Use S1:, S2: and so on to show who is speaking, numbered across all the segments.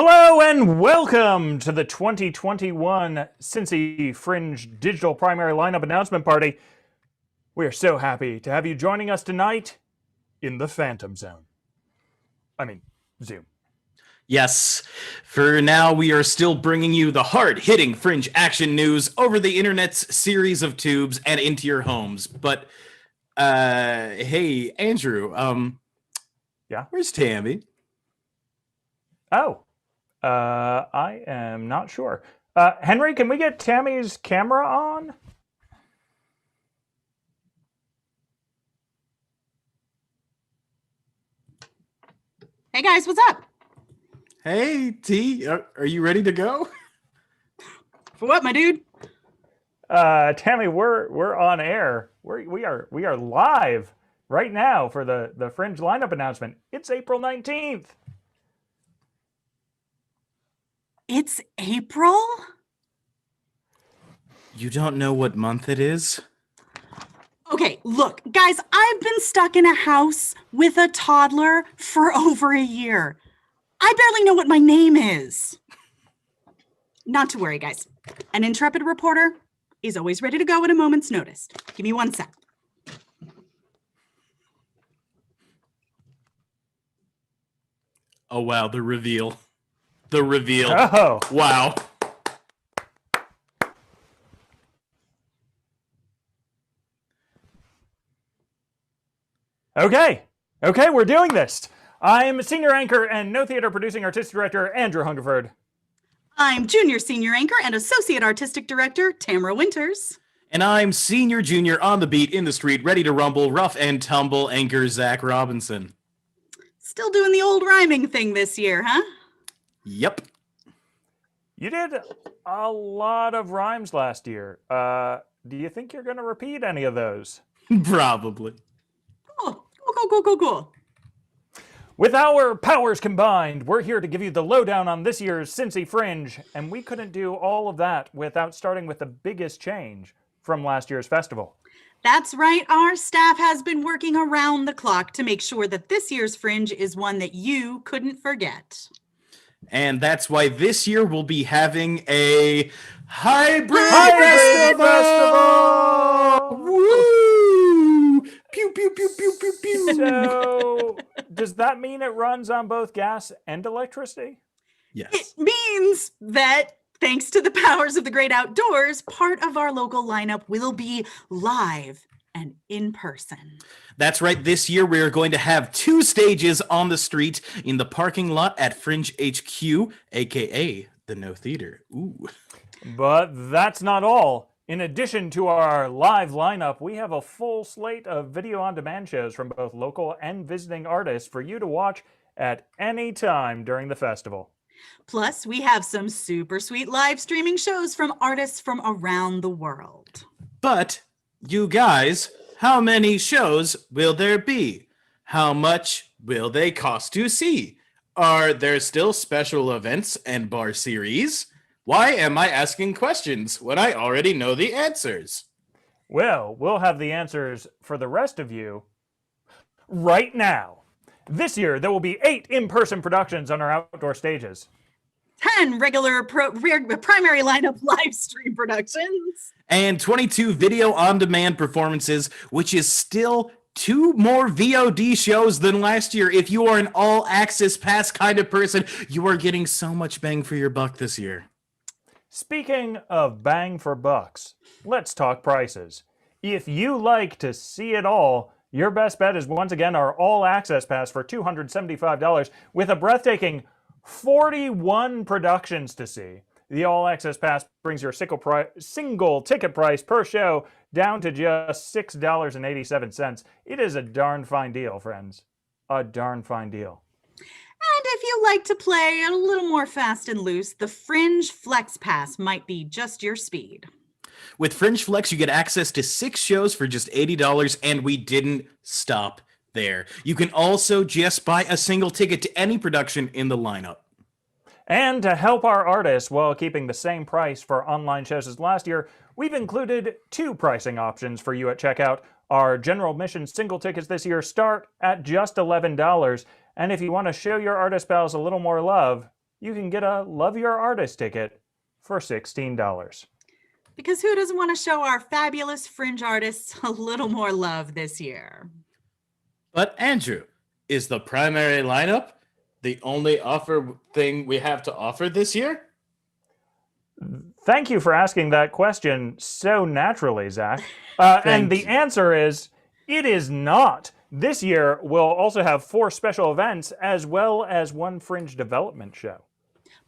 S1: Hello and welcome to the 2021 Cincy Fringe Digital Primary Lineup Announcement Party. We are so happy to have you joining us tonight in the Phantom Zone. Zoom.
S2: Yes, for now we are still bringing you the hard-hitting Fringe action news over the internet's series of tubes and into your homes. But, hey, Andrew,
S1: Yeah?
S2: where's Tammy?
S1: Oh, I am not sure. Henry, can we get Tammy's camera on?
S3: Hey guys, what's up?
S2: Hey, T, are you ready to go?
S3: For what, my dude?
S1: Tammy, we're on air. We are live right now for the Fringe lineup announcement. It's April 19th.
S3: It's April?
S2: You don't know what month it is?
S3: Okay, look, guys, I've been stuck in a house with a toddler for over a year. I barely know what my name is. Not to worry, guys. An intrepid reporter is always ready to go at a moment's notice. Give me 1 sec.
S2: Oh, wow, the reveal. The reveal.
S1: Oh.
S2: Wow.
S1: Okay, we're doing this. I'm senior anchor and no theater producing artistic director Andrew Hungerford.
S3: I'm junior senior anchor and associate artistic director Tamara Winters.
S2: And I'm senior junior on the beat in the street, ready to rumble, rough and tumble anchor Zach Robinson.
S3: Still doing the old rhyming thing this year, huh?
S2: Yep.
S1: You did a lot of rhymes last year. Do you think you're going to repeat any of those?
S2: Probably.
S3: Cool.
S1: With our powers combined, we're here to give you the lowdown on this year's Cincy Fringe, and we couldn't do all of that without starting with the biggest change from last year's festival.
S3: That's right. Our staff has been working around the clock to make sure that this year's Fringe is one that you couldn't forget.
S2: And that's why this year we'll be having a hybrid
S1: festival!
S2: Woo! Pew, pew, pew, pew, pew, pew.
S1: So, does that mean it runs on both gas and electricity?
S2: Yes.
S3: It means that, thanks to the powers of the great outdoors, part of our local lineup will be live and in person.
S2: That's right. This year we're going to have 2 stages on the street in the parking lot at Fringe HQ, aka the No Theater. Ooh.
S1: But that's not all. In addition to our live lineup, we have a full slate of video-on-demand shows from both local and visiting artists for you to watch at any time during the festival.
S3: Plus, we have some super sweet live streaming shows from artists from around the world.
S2: But, you guys, how many shows will there be? How much will they cost to see? Are there still special events and bar series? Why am I asking questions when I already know the answers?
S1: Well, we'll have the answers for the rest of you right now. This year, there will be 8 in-person productions on our outdoor stages.
S3: 10 regular primary lineup live stream productions.
S2: And 22 video-on-demand performances, which is still 2 more VOD shows than last year. If you are an all-access pass kind of person, you are getting so much bang for your buck this year.
S1: Speaking of bang for bucks, let's talk prices. If you like to see it all, your best bet is once again our all-access pass for $275 with a breathtaking 41 productions to see. The all-access pass brings your single ticket price per show down to just $6.87. It is a darn fine deal, friends. A darn fine deal.
S3: And if you like to play a little more fast and loose, the Fringe Flex Pass might be just your speed.
S2: With Fringe Flex, you get access to 6 shows for just $80, and we didn't stop there. You can also just buy a single ticket to any production in the lineup.
S1: And to help our artists while keeping the same price for online shows as last year, we've included 2 pricing options for you at checkout. Our general admission single tickets this year start at just $11. And if you want to show your artist pals a little more love, you can get a Love Your Artist ticket for $16.
S3: Because who doesn't want to show our fabulous Fringe artists a little more love this year?
S2: But Andrew, is the primary lineup the only thing we have to offer this year?
S1: Thank you for asking that question so naturally, Zach. And the answer is, it is not. This year, we'll also have 4 special events as well as 1 Fringe development show.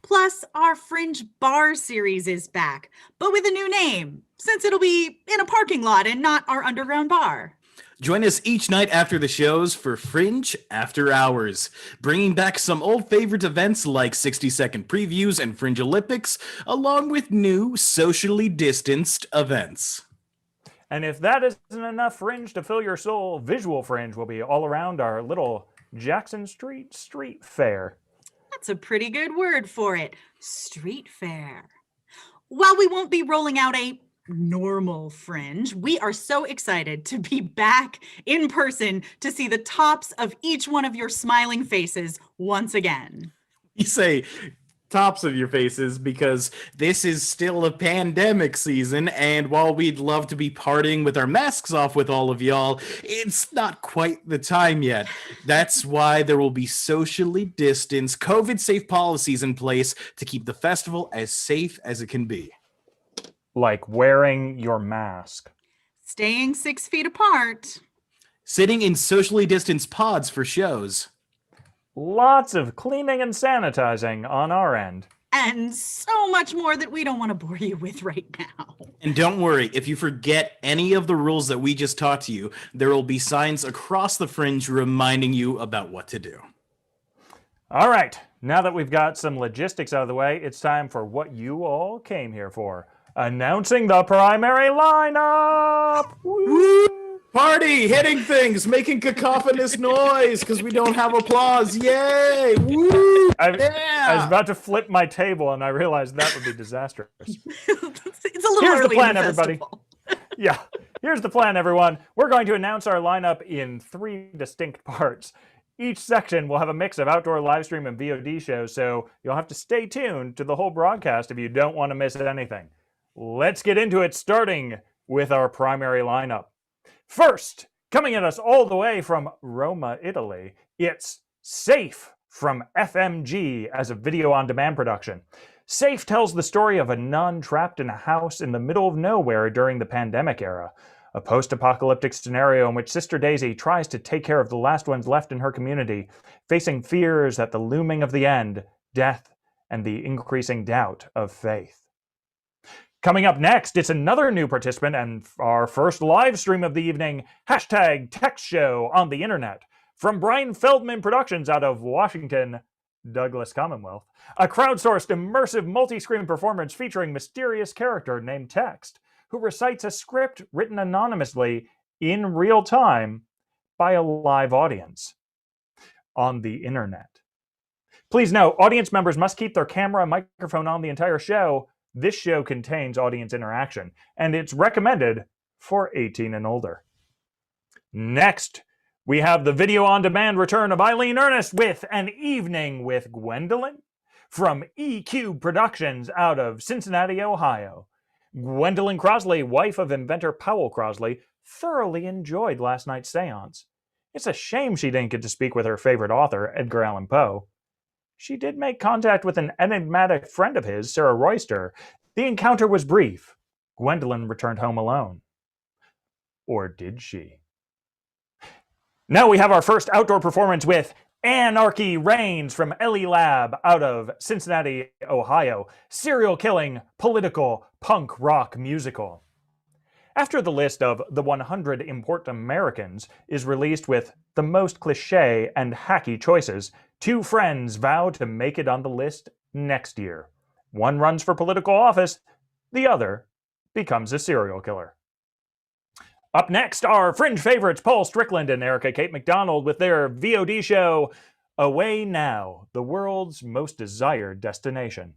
S3: Plus, our Fringe Bar series is back, but with a new name, since it'll be in a parking lot and not our underground bar.
S2: Join us each night after the shows for Fringe After Hours, bringing back some old favorite events like 60-second previews and Fringe Olympics, along with new socially distanced events.
S1: And if that isn't enough Fringe to fill your soul, Visual Fringe will be all around our little Jackson Street fair.
S3: That's a pretty good word for it. Street fair. While we won't be rolling out a normal Fringe, we are so excited to be back in person to see the tops of each one of your smiling faces once again.
S2: You say tops of your faces because this is still a pandemic season, and while we'd love to be partying with our masks off with all of y'all, it's not quite the time yet. That's why there will be socially distanced, COVID-safe policies in place to keep the festival as safe as it can be.
S1: Like wearing your mask.
S3: Staying 6 feet apart.
S2: Sitting in socially distanced pods for shows.
S1: Lots of cleaning and sanitizing on our end.
S3: And so much more that we don't want to bore you with right now.
S2: And don't worry, if you forget any of the rules that we just taught to you, there will be signs across the Fringe reminding you about what to do.
S1: All right, now that we've got some logistics out of the way, it's time for what you all came here for. Announcing the primary lineup! Woo!
S2: Party, hitting things, making cacophonous noise because we don't have applause. Yay! Woo!
S1: I was about to flip my table and I realized that would be disastrous.
S3: It's a little
S1: Here's
S3: early
S1: the plan,
S3: in the
S1: everybody.
S3: festival.
S1: Yeah, here's the plan, everyone. We're going to announce our lineup in 3 distinct parts. Each section will have a mix of outdoor live stream and VOD shows, so you'll have to stay tuned to the whole broadcast if you don't want to miss anything. Let's get into it, starting with our primary lineup. First, coming at us all the way from Roma, Italy, it's Safe from FMG as a video-on-demand production. Safe tells the story of a nun trapped in a house in the middle of nowhere during the pandemic era, a post-apocalyptic scenario in which Sister Daisy tries to take care of the last ones left in her community, facing fears at the looming of the end, death, and the increasing doubt of faith. Coming up next, it's another new participant and our first live stream of the evening, #TextShow on the internet. From Brian Feldman Productions out of Washington, Douglas Commonwealth, a crowdsourced immersive multi-screen performance featuring mysterious character named Text, who recites a script written anonymously in real time by a live audience on the internet. Please note, audience members must keep their camera and microphone on the entire show. This show contains audience interaction, and it's recommended for 18 and older. Next, we have the video-on-demand return of Eileen Ernest with An Evening with Gwendolyn from EQ Productions out of Cincinnati, Ohio. Gwendolyn Crossley, wife of inventor Powell Crossley, thoroughly enjoyed last night's seance. It's a shame she didn't get to speak with her favorite author, Edgar Allan Poe. She did make contact with an enigmatic friend of his, Sarah Royster. The encounter was brief. Gwendolyn returned home alone. Or did she? Now we have our first outdoor performance with Anarchy Reigns from Ellie Lab out of Cincinnati, Ohio. Serial-killing, political, punk rock musical. After the list of the 100 important Americans is released with the most cliché and hacky choices, 2 friends vow to make it on the list next year. One runs for political office, the other becomes a serial killer. Up next are Fringe favorites Paul Strickland and Erica Kate McDonald with their VOD show, Away Now, the World's Most Desired Destination.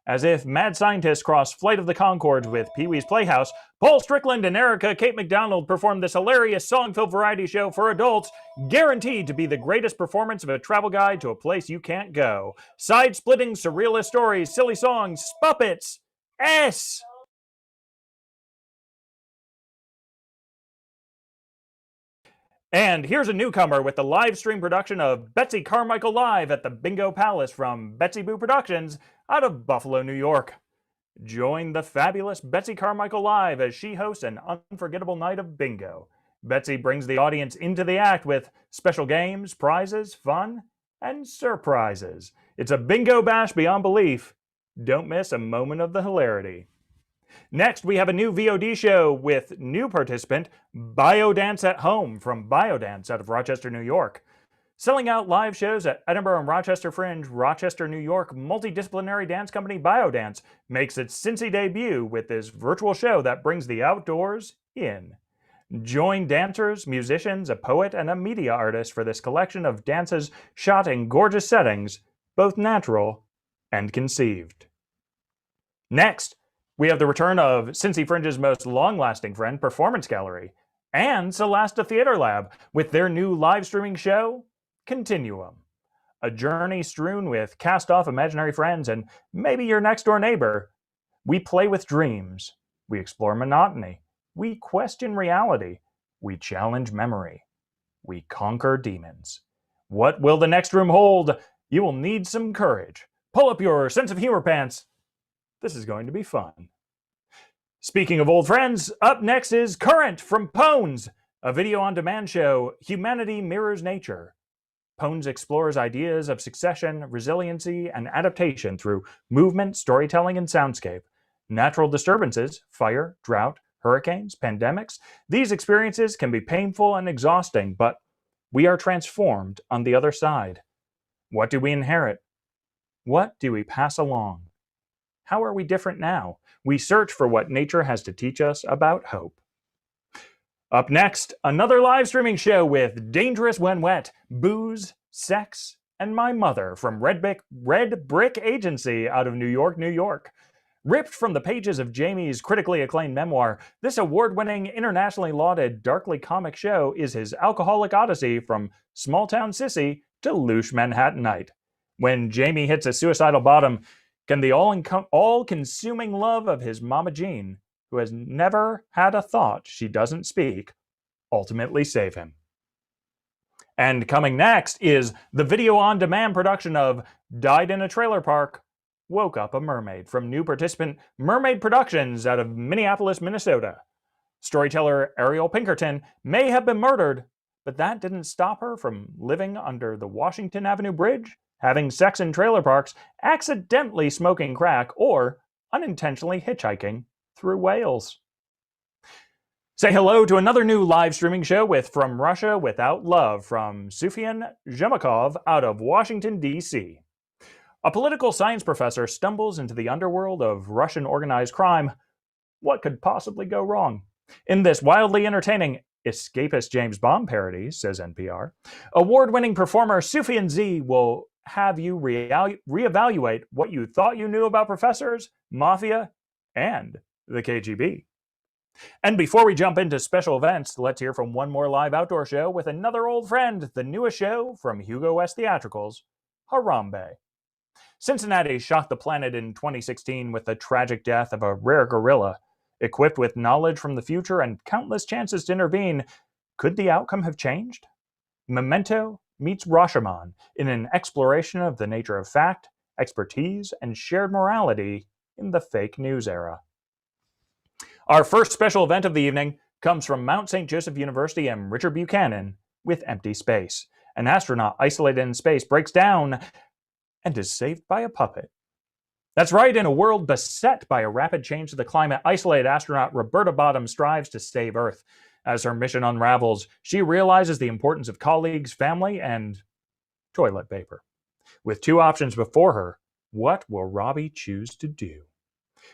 S1: As if mad scientists crossed Flight of the Conchords with Pee-wee's Playhouse, Paul Strickland and Erica Kate McDonald performed this hilarious song-filled variety show for adults, guaranteed to be the greatest performance of a travel guide to a place you can't go. Side-splitting surrealist stories, silly songs, spuppets. S! And here's a newcomer with the live stream production of Betsy Carmichael Live at the Bingo Palace from Betsy Boo Productions out of Buffalo, New York. Join the fabulous Betsy Carmichael Live as she hosts an unforgettable night of bingo. Betsy brings the audience into the act with special games, prizes, fun, and surprises. It's a bingo bash beyond belief. Don't miss a moment of the hilarity. Next, we have a new VOD show with new participant, Biodance at Home from Biodance out of Rochester, New York. Selling out live shows at Edinburgh and Rochester Fringe, Rochester, New York, multidisciplinary dance company Biodance makes its Cincy debut with this virtual show that brings the outdoors in. Join dancers, musicians, a poet, and a media artist for this collection of dances shot in gorgeous settings, both natural and conceived. Next, we have the return of Cincy Fringe's most long-lasting friend, Performance Gallery, and Celasta Theater Lab with their new live streaming show, Continuum. A journey strewn with cast-off imaginary friends and maybe your next-door neighbor. We play with dreams. We explore monotony. We question reality. We challenge memory. We conquer demons. What will the next room hold? You will need some courage. Pull up your sense of humor pants. This is going to be fun. Speaking of old friends, up next is Current from Pones, a video-on-demand show, Humanity Mirrors Nature. Pones explores ideas of succession, resiliency, and adaptation through movement, storytelling, and soundscape. Natural disturbances, fire, drought, hurricanes, pandemics, these experiences can be painful and exhausting, but we are transformed on the other side. What do we inherit? What do we pass along? How are we different now? We search for what nature has to teach us about hope. Up next, another live streaming show with Dangerous When Wet, Booze, Sex, and My Mother from Red Brick Agency out of New York, New York. Ripped from the pages of Jamie's critically acclaimed memoir, this award-winning, internationally lauded, darkly comic show is his alcoholic odyssey from small-town sissy to louche Manhattanite. When Jamie hits a suicidal bottom, can the all-consuming love of his Mama Jean, who has never had a thought she doesn't speak, ultimately save him? And coming next is the video-on-demand production of Died in a Trailer Park, Woke Up a Mermaid from new participant Mermaid Productions out of Minneapolis, Minnesota. Storyteller Ariel Pinkerton may have been murdered, but that didn't stop her from living under the Washington Avenue Bridge, having sex in trailer parks, accidentally smoking crack, or unintentionally hitchhiking through Wales. Say hello to another new live streaming show with From Russia Without Love from Sufyan Zhemakov out of Washington, D.C. A political science professor stumbles into the underworld of Russian organized crime. What could possibly go wrong? In this wildly entertaining escapist James Bond parody, says NPR, award-winning performer Sufyan Z will have you reevaluate what you thought you knew about professors, mafia, and the KGB. And before we jump into special events, let's hear from one more live outdoor show with another old friend, the newest show from Hugo West Theatricals, Harambe. Cincinnati shocked the planet in 2016 with the tragic death of a rare gorilla. Equipped with knowledge from the future and countless chances to intervene, could the outcome have changed? Memento meets Rashomon in an exploration of the nature of fact, expertise, and shared morality in the fake news era. Our first special event of the evening comes from Mount St. Joseph University and Richard Buchanan with Empty Space. An astronaut isolated in space breaks down and is saved by a puppet. That's right, in a world beset by a rapid change to the climate, isolated astronaut Roberta Bottom strives to save Earth. As her mission unravels, she realizes the importance of colleagues, family, and toilet paper. With two options before her, what will Robbie choose to do?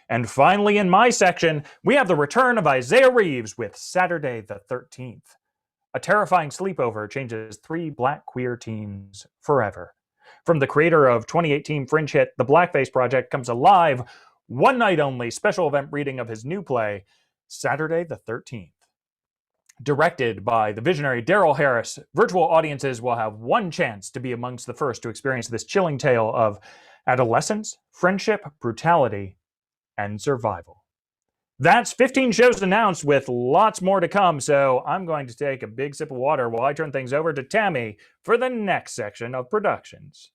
S1: And finally, in my section, we have the return of Isaiah Reeves with Saturday the 13th. A terrifying sleepover changes three black queer teens forever. From the creator of 2018 Fringe hit The Blackface Project comes a live, one night only special event reading of his new play, Saturday the 13th. Directed by the visionary Daryl Harris, virtual audiences will have one chance to be amongst the first to experience this chilling tale of adolescence, friendship, brutality, and survival. That's 15 shows announced with lots more to come, so I'm going to take a big sip of water while I turn things over to Tammy for the next section of productions.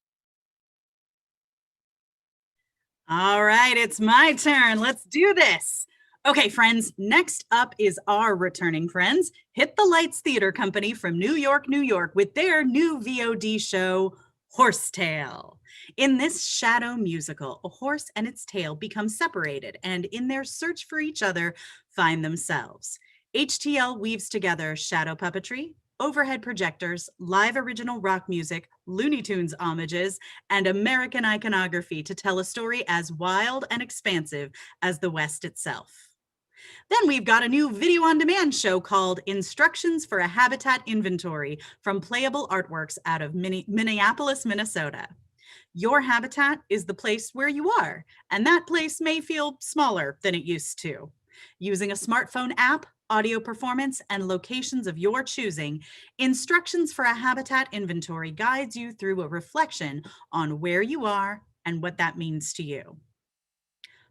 S3: All right, it's my turn. Let's do this. Okay, friends, next up is our returning friends, Hit the Lights Theater Company from New York, New York, with their new VOD show, Horsetail. In this shadow musical, a horse and its tail become separated and in their search for each other, find themselves. HTL weaves together shadow puppetry, overhead projectors, live original rock music, Looney Tunes homages, and American iconography to tell a story as wild and expansive as the West itself. Then we've got a new video-on-demand show called Instructions for a Habitat Inventory from Playable Artworks out of Minneapolis, Minnesota. Your habitat is the place where you are, and that place may feel smaller than it used to. Using a smartphone app, audio performance, and locations of your choosing, Instructions for a Habitat Inventory guides you through a reflection on where you are and what that means to you.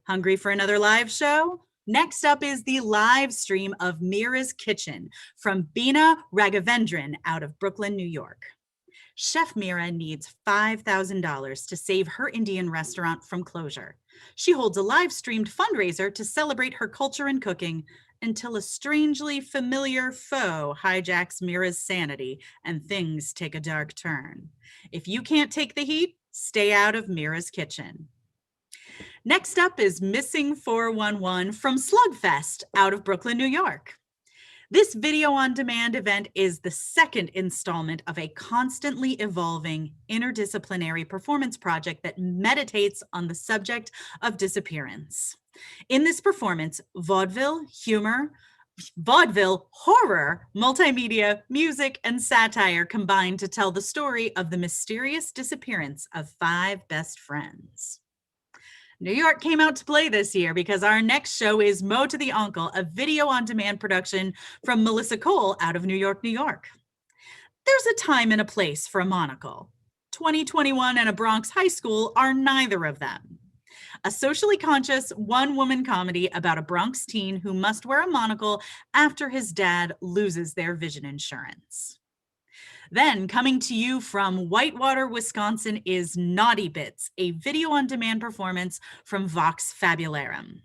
S3: Hungry for another live show? Next up is the live stream of Mira's Kitchen from Beena Raghavendran out of Brooklyn, New York. Chef Mira needs $5,000 to save her Indian restaurant from closure. She holds a live streamed fundraiser to celebrate her culture and cooking until a strangely familiar foe hijacks Mira's sanity and things take a dark turn. If you can't take the heat, stay out of Mira's Kitchen. Next up is Missing 411 from Slugfest out of Brooklyn, New York. This video-on-demand event is the second installment of a constantly evolving interdisciplinary performance project that meditates on the subject of disappearance. In this performance, vaudeville, humor, horror, multimedia, music, and satire combine to tell the story of the mysterious disappearance of 5 best friends. New York came out to play this year because our next show is Mo to the Uncle, a video-on-demand production from Melissa Cole out of New York, New York. There's a time and a place for a monocle. 2021 and a Bronx high school are neither of them. A socially conscious one-woman comedy about a Bronx teen who must wear a monocle after his dad loses their vision insurance. Then coming to you from Whitewater, Wisconsin is Naughty Bits, a video-on-demand performance from Vox Fabularum.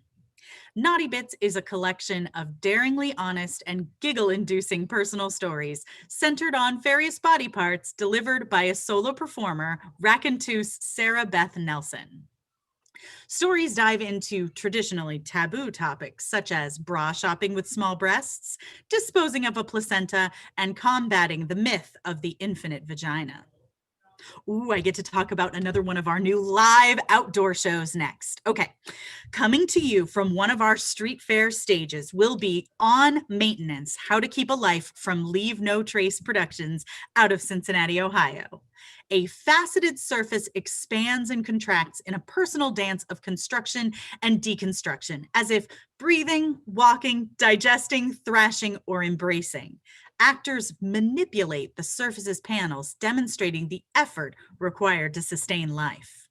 S3: Naughty Bits is a collection of daringly honest and giggle-inducing personal stories centered on various body parts delivered by a solo performer, raconteuse Sarah Beth Nelson. Stories dive into traditionally taboo topics such as bra shopping with small breasts, disposing of a placenta, and combating the myth of the infinite vagina. Ooh, I get to talk about another one of our new live outdoor shows next. Okay, coming to you from one of our street fair stages will be On Maintenance, How to Keep a Life from Leave No Trace Productions out of Cincinnati, Ohio. A faceted surface expands and contracts in a personal dance of construction and deconstruction, as if breathing, walking, digesting, thrashing, or embracing. Actors manipulate the surface's panels, demonstrating the effort required to sustain life.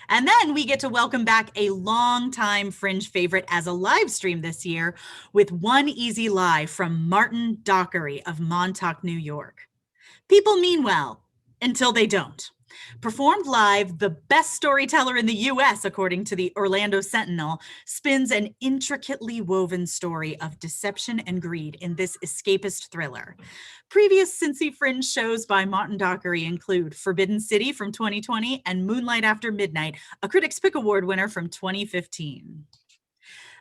S3: And then we get to welcome back a longtime Fringe favorite as a live stream this year with One Easy Lie from Martin Dockery of Montauk, New York. People mean well until they don't. Performed live, the best storyteller in the US, according to the Orlando Sentinel, spins an intricately woven story of deception and greed in this escapist thriller. Previous Cincy Fringe shows by Martin Dockery include Forbidden City from 2020 and Moonlight After Midnight, a Critics' Pick Award winner from 2015.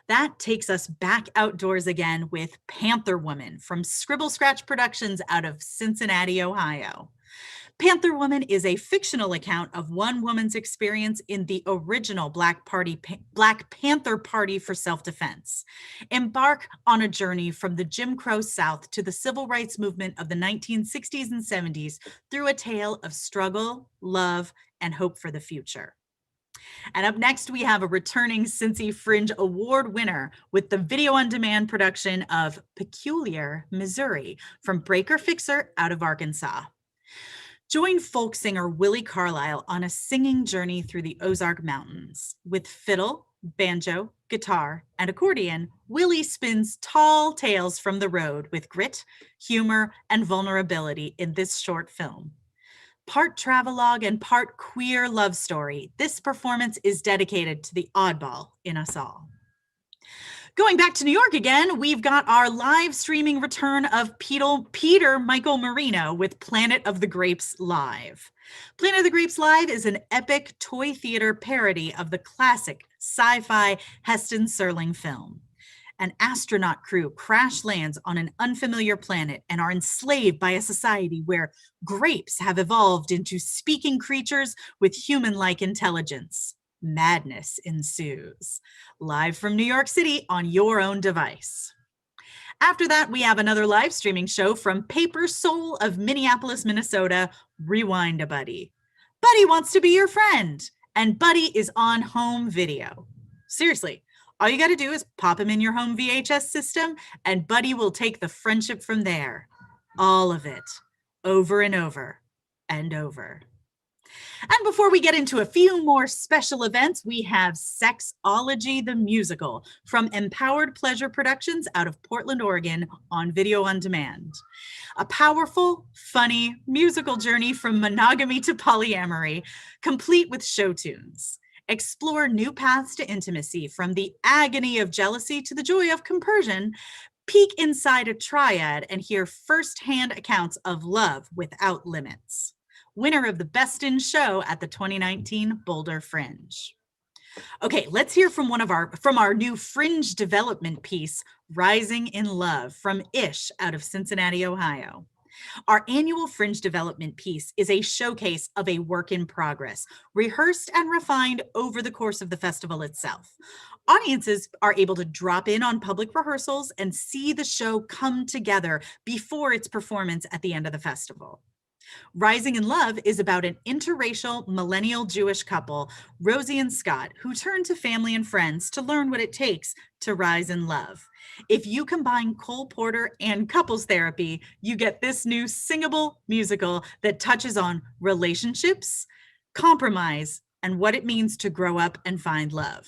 S3: That takes us back outdoors again with Panther Woman from Scribble Scratch Productions out of Cincinnati, Ohio. Panther Woman is a fictional account of one woman's experience in the original Black Panther Party for self-defense. Embark on a journey from the Jim Crow South to the civil rights movement of the 1960s and 70s through a tale of struggle, love, and hope for the future. And up next, we have a returning Cincy Fringe Award winner with the video-on-demand production of Peculiar, Missouri from Breaker Fixer out of Arkansas. Join folk singer Willie Carlisle on a singing journey through the Ozark Mountains. With fiddle, banjo, guitar, and accordion, Willie spins tall tales from the road with grit, humor, and vulnerability in this short film. Part travelogue and part queer love story, this performance is dedicated to the oddball in us all. Going back to New York again, we've got our live streaming return of Peter Michael Marino with Planet of the Grapes Live. Planet of the Grapes Live is an epic toy theater parody of the classic sci-fi Heston Serling film. An astronaut crew crash lands on an unfamiliar planet and are enslaved by a society where grapes have evolved into speaking creatures with human-like intelligence. Madness ensues. Live from New York City on your own device. After that, we have another live streaming show from Paper Soul of Minneapolis, Minnesota, Rewind a Buddy. Buddy wants to be your friend, and Buddy is on home video. Seriously, all you got to do is pop him in your home VHS system, and Buddy will take the friendship from there. All of it, over and over and over. And before we get into a few more special events, we have Ology the Musical from Empowered Pleasure Productions out of Portland, Oregon on video on demand. A powerful, funny musical journey from monogamy to polyamory, complete with show tunes. Explore new paths to intimacy from the agony of jealousy to the joy of compersion. Peek inside a triad and hear firsthand accounts of love without limits. Winner of the Best in Show at the 2019 Boulder Fringe. Okay, let's hear from our new Fringe development piece, Rising in Love, from Ish out of Cincinnati, Ohio. Our annual Fringe development piece is a showcase of a work in progress, rehearsed and refined over the course of the festival itself. Audiences are able to drop in on public rehearsals and see the show come together before its performance at the end of the festival. Rising in Love is about an interracial millennial Jewish couple, Rosie and Scott, who turn to family and friends to learn what it takes to rise in love. If you combine Cole Porter and couples therapy, you get this new singable musical that touches on relationships, compromise, and what it means to grow up and find love.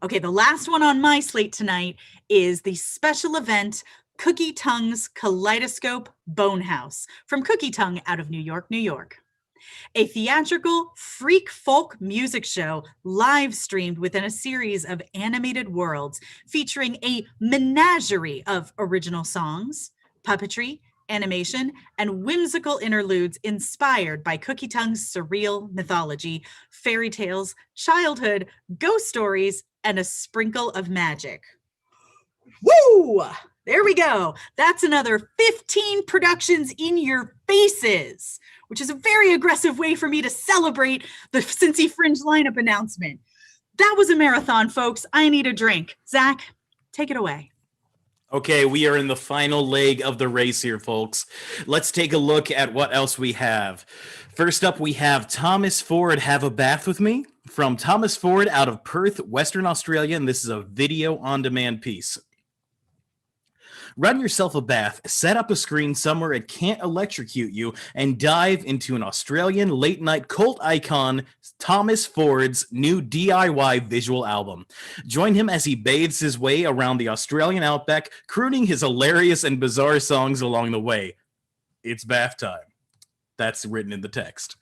S3: Okay, the last one on my slate tonight is the special event Cookie Tongue's Kaleidoscope Bonehouse from Cookie Tongue out of New York, New York. A theatrical freak folk music show live streamed within a series of animated worlds featuring a menagerie of original songs, puppetry, animation, and whimsical interludes inspired by Cookie Tongue's surreal mythology, fairy tales, childhood, ghost stories, and a sprinkle of magic. Woo! There we go. That's another 15 productions in your faces, which is a very aggressive way for me to celebrate the Cincy Fringe lineup announcement. That was a marathon, folks. I need a drink. Zach, take it away.
S2: Okay, we are in the final leg of the race here, folks. Let's take a look at what else we have. First up, we have Thomas Ford, Have a Bath With Me, from Thomas Ford out of Perth, Western Australia, and this is a video-on-demand piece. Run yourself a bath, set up a screen somewhere it can't electrocute you, and dive into an Australian late-night cult icon, Thomas Ford's new DIY visual album. Join him as he bathes his way around the Australian outback, crooning his hilarious and bizarre songs along the way. It's bath time. That's written in the text.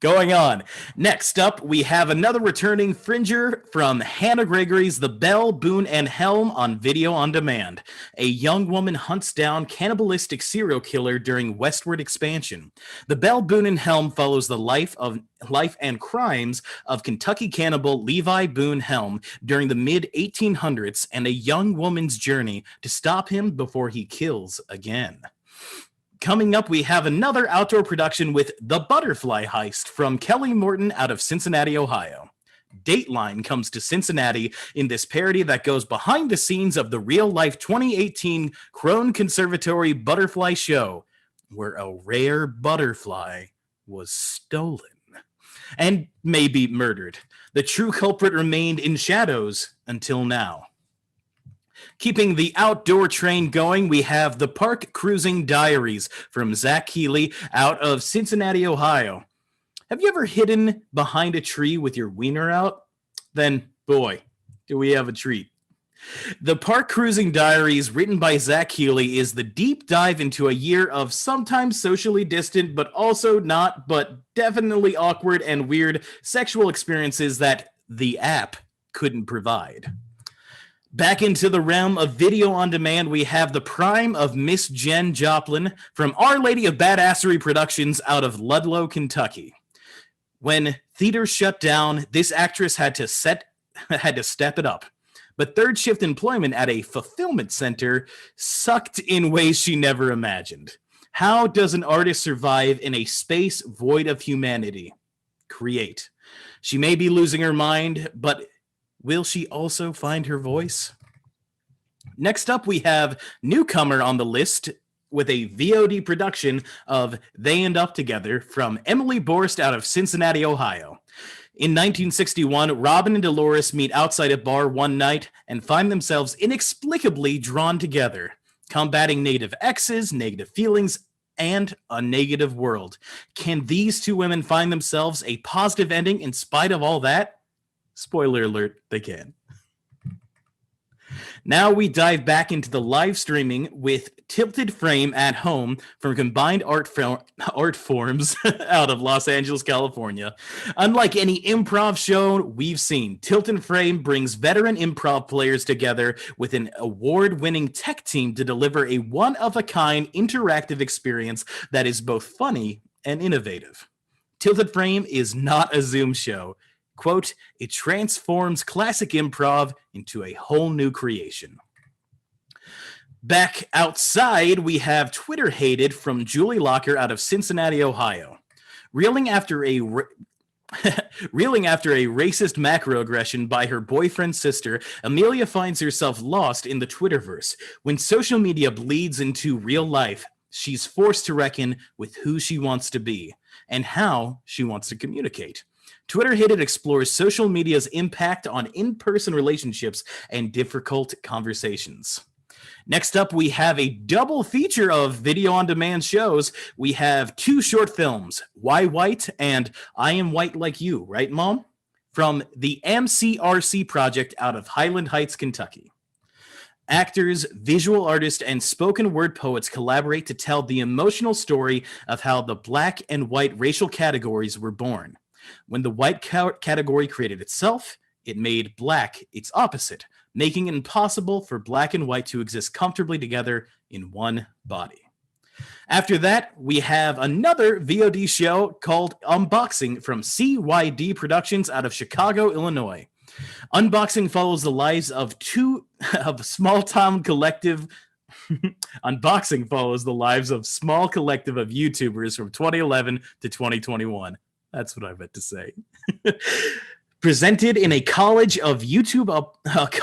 S2: Going on. Next up, we have another returning Fringer from Hannah Gregory's The Bell, Boone, and Helm on video on demand. A young woman hunts down cannibalistic serial killer during westward expansion. The Bell, Boone, and Helm follows the life and crimes of Kentucky cannibal Levi Boone Helm during the mid-1800s and a young woman's journey to stop him before he kills again. Coming up, we have another outdoor production with The Butterfly Heist from Kelly Morton out of Cincinnati, Ohio. Dateline comes to Cincinnati in this parody that goes behind the scenes of the real-life 2018 Crone Conservatory Butterfly Show, where a rare butterfly was stolen and maybe murdered. The true culprit remained in shadows until now. Keeping the outdoor train going, we have The Park Cruising Diaries from Zach Keeley out of Cincinnati, Ohio. Have you ever hidden behind a tree with your wiener out? Then, boy, do we have a treat. The Park Cruising Diaries, written by Zach Keeley, is the deep dive into a year of sometimes socially distant, but also not, but definitely awkward and weird sexual experiences that the app couldn't provide. Back into the realm of video on demand, we have the prime of Miss Jen Joplin from Our Lady of Badassery Productions out of Ludlow, Kentucky. When theaters shut down, this actress had to step it up. But third shift employment at a fulfillment center sucked in ways she never imagined. How does an artist survive in a space void of humanity? Create. She may be losing her mind, but will she also find her voice? Next up, we have newcomer on the list with a VOD production of They End Up Together from Emily Borst out of Cincinnati, Ohio. In 1961, Robin and Dolores meet outside a bar one night and find themselves inexplicably drawn together, combating negative exes, negative feelings, and a negative world. Can these two women find themselves a positive ending in spite of all that? Spoiler alert, they can. Now we dive back into the live streaming with Tilted Frame at Home from Combined Art Forms out of Los Angeles, California. Unlike any improv show we've seen, Tilted Frame brings veteran improv players together with an award-winning tech team to deliver a one-of-a-kind interactive experience that is both funny and innovative. Tilted Frame is not a Zoom show. Quote, it transforms classic improv into a whole new creation. Back outside, we have Twitter Hated from Julie Locker out of Cincinnati, Ohio. Reeling after a racist macroaggression by her boyfriend's sister, Amelia finds herself lost in the Twitterverse. When social media bleeds into real life, she's forced to reckon with who she wants to be and how she wants to communicate. Twitter Hated explores social media's impact on in-person relationships and difficult conversations. Next up, we have a double feature of video-on-demand shows. We have two short films, Why White and I Am White Like You, right, Mom? From the MCRC Project out of Highland Heights, Kentucky. Actors, visual artists, and spoken word poets collaborate to tell the emotional story of how the black and white racial categories were born. When the white category created itself, it made black its opposite, making it impossible for black and white to exist comfortably together in one body. After that, we have another VOD show called Unboxing from CYD Productions out of Chicago, Illinois. Unboxing follows the lives of small-town collective. Unboxing follows the lives of small collective of YouTubers from 2011 to 2021. That's what I meant to say. Presented in a collage of YouTube uploads,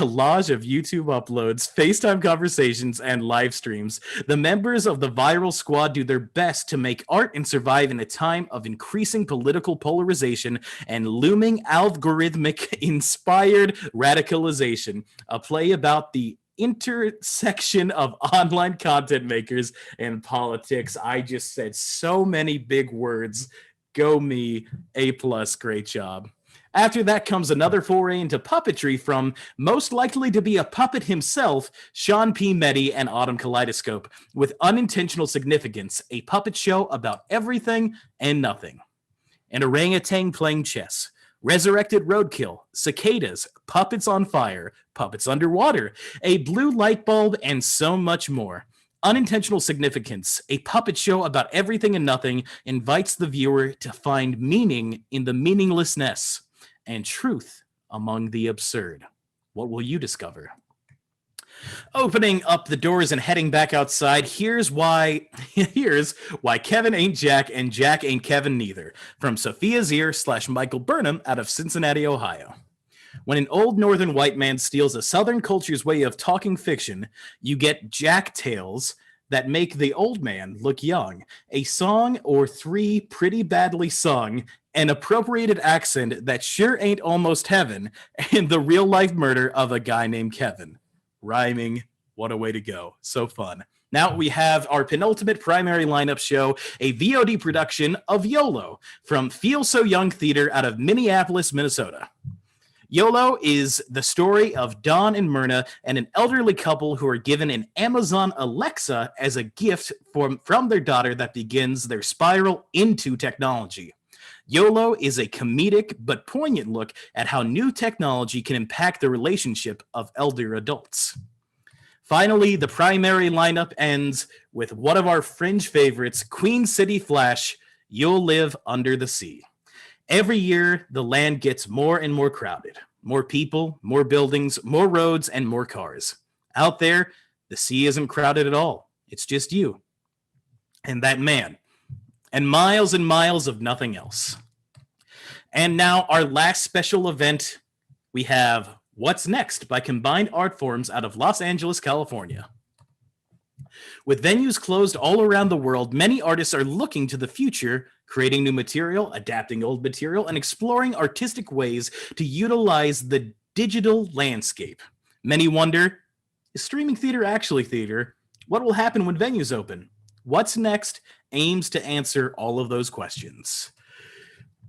S2: FaceTime conversations, and live streams, the members of the viral squad do their best to make art and survive in a time of increasing political polarization and looming algorithmic-inspired radicalization. A play about the intersection of online content makers and politics. I just said so many big words. Go me, A+, great job. After that comes another foray into puppetry from most likely to be a puppet himself, Sean P. Meddy and Autumn Kaleidoscope, with Unintentional Significance, a puppet show about everything and nothing. An orangutan playing chess, Resurrected Roadkill, Cicadas, Puppets on Fire, Puppets Underwater, a blue light bulb, and so much more. Unintentional Significance, a puppet show about everything and nothing, invites the viewer to find meaning in the meaninglessness and truth among the absurd. What will you discover? Opening up the doors and heading back outside, here's why Kevin ain't Jack and Jack ain't Kevin neither. From Sophia Zier / Michael Burnham out of Cincinnati, Ohio. When an old northern white man steals a southern culture's way of talking fiction, you get Jack tales that make the old man look young. A song or three pretty badly sung, an appropriated accent that sure ain't almost heaven, and the real life murder of a guy named Kevin. Rhyming, what a way to go. So fun. Now we have our penultimate primary lineup show, a VOD production of YOLO from Feel So Young Theater out of Minneapolis, Minnesota. YOLO is the story of Don and Myrna and an elderly couple who are given an Amazon Alexa as a gift from their daughter that begins their spiral into technology. YOLO is a comedic but poignant look at how new technology can impact the relationship of elder adults. Finally, the primary lineup ends with one of our Fringe favorites, Queen City Flash, You'll Live Under the Sea. Every year, the land gets more and more crowded. More people, more buildings, more roads, and more cars. Out there, the sea isn't crowded at all. It's just you and that man and miles of nothing else. And now our last special event, we have What's Next by Combined Art Forms out of Los Angeles, California. With venues closed all around the world, many artists are looking to the future, creating new material, adapting old material, and exploring artistic ways to utilize the digital landscape. Many wonder, is streaming theater actually theater? What will happen when venues open? What's Next aims to answer all of those questions.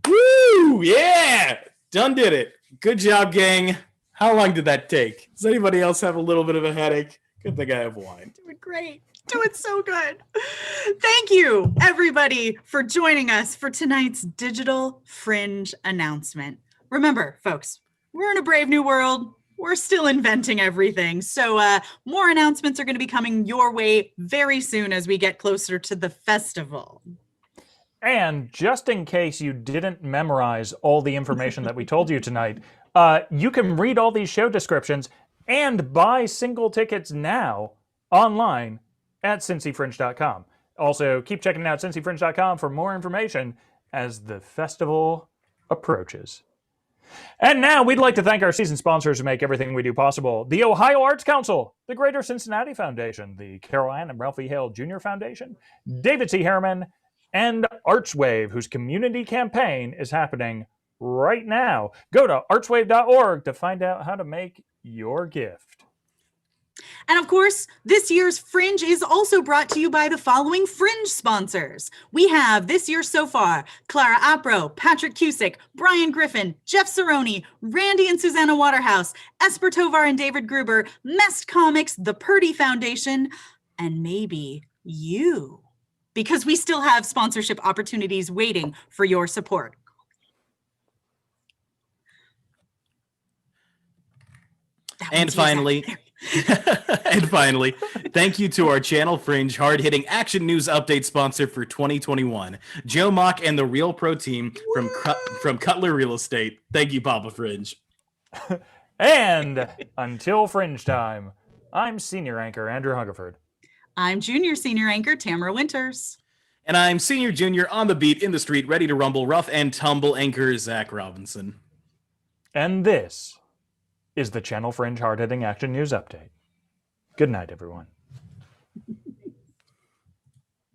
S2: Woo! Yeah! Done did it. Good job, gang. How long did that take? Does anybody else have a little bit of a headache? Good thing I have wine.
S3: Doing great. Doing so good. Thank you, everybody, for joining us for tonight's Digital Fringe announcement. Remember, folks, we're in a brave new world. We're still inventing everything. So more announcements are going to be coming your way very soon as we get closer to the festival.
S1: And just in case you didn't memorize all the information that we told you tonight, you can read all these show descriptions and buy single tickets now online at cincyfringe.com. Also, keep checking out cincyfringe.com for more information as the festival approaches. And now we'd like to thank our season sponsors who make everything we do possible. The Ohio Arts Council, the Greater Cincinnati Foundation, the Carol Ann and Ralphie Hale Jr. Foundation, David C. Harriman, and Archwave, whose community campaign is happening right now. Go to archwave.org to find out how to make your gift.
S3: And of course, this year's Fringe is also brought to you by the following Fringe sponsors. We have this year so far, Clara Apro, Patrick Cusick, Brian Griffin, Jeff Cerrone, Randy and Susanna Waterhouse, Esper Tovar and David Gruber, Mest Comics, the Purdy Foundation, and maybe you, because we still have sponsorship opportunities waiting for your support.
S2: And finally, thank you to our Channel Fringe hard-hitting action news update sponsor for 2021, Joe Mock and the Real Pro team from Cutler Real Estate. Thank you, Papa Fringe.
S1: And until Fringe time, I'm senior anchor Andrew Hungerford.
S3: I'm junior senior anchor Tamara Winters.
S2: And I'm senior junior on the beat in the street, ready to rumble, rough and tumble anchor Zach Robinson.
S1: And this is the Channel Fringe hard-hitting action news update. Good night, everyone.